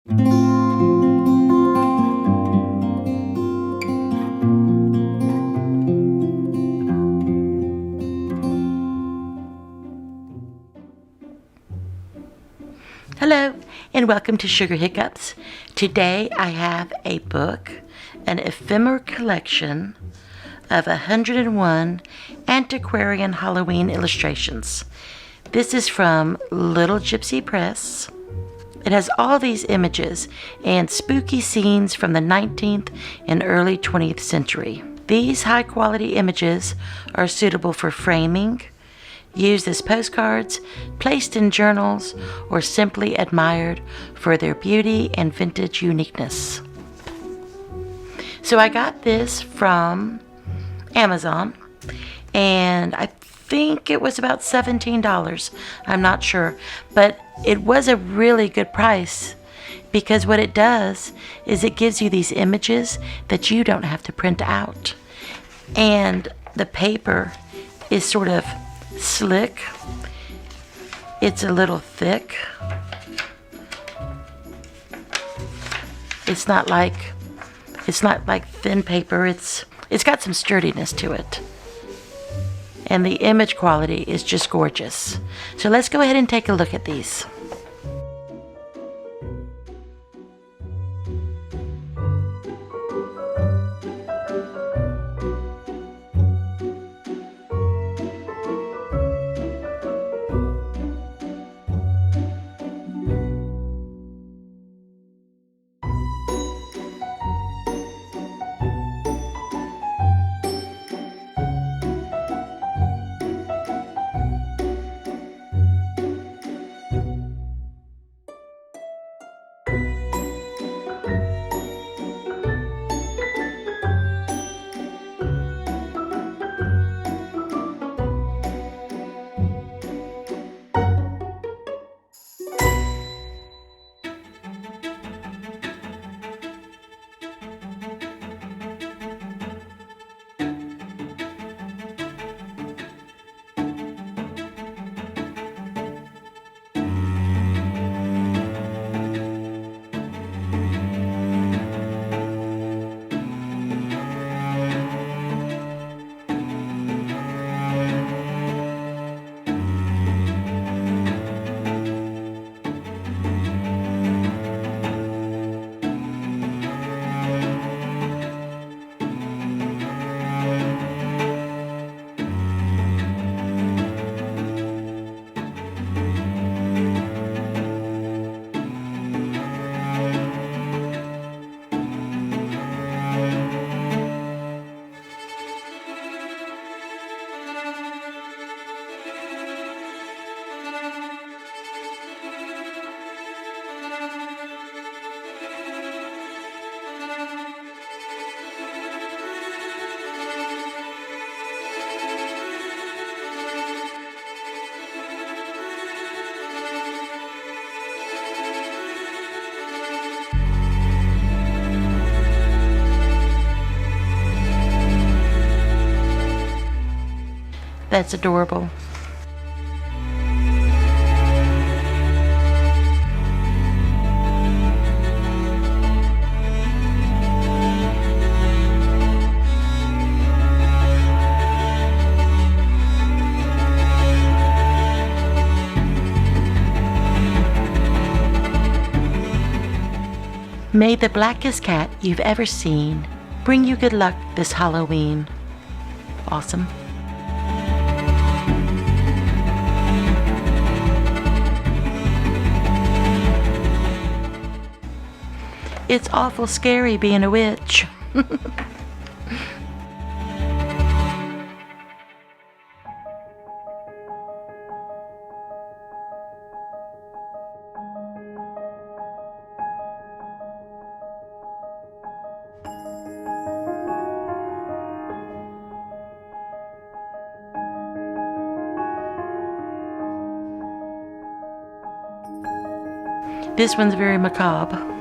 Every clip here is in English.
Hello, and welcome to Sugar Hiccups. Today I have a book, an ephemera collection of 101 antiquarian Halloween illustrations. This is from Little Gypsy Press. It has all these images and spooky scenes from the 19th and early 20th century. These high-quality images are suitable for framing, used as postcards, placed in journals, or simply admired for their beauty and vintage uniqueness. So I got this from Amazon, and I think it was about $17. I'm not sure, but it was a really good price because what it does is it gives you these images that you don't have to print out. And the paper is sort of slick. It's a little thick. It's not like thin paper. It's got some sturdiness to it. And the image quality is just gorgeous. So let's go ahead and take a look at these. That's adorable. May the blackest cat you've ever seen bring you good luck this Halloween. Awesome. It's awful scary being a witch. This one's very macabre.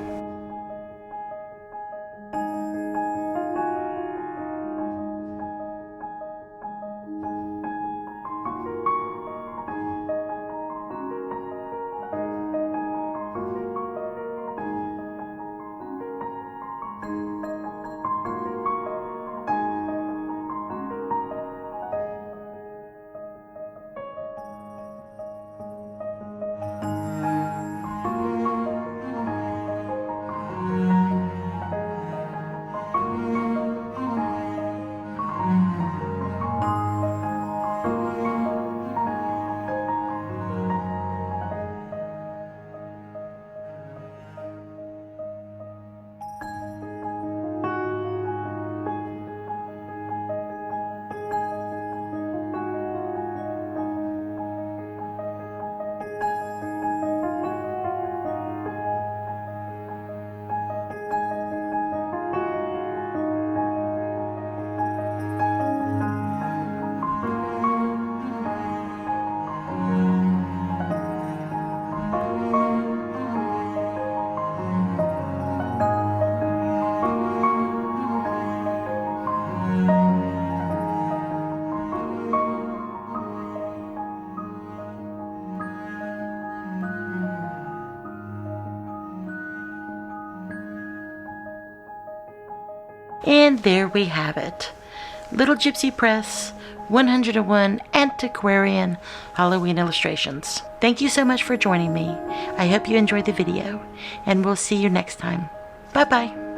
And there we have it. Little Gypsy Press, 101 Antiquarian Halloween Illustrations. Thank you so much for joining me. I hope you enjoyed the video, and we'll see you next time. Bye-bye.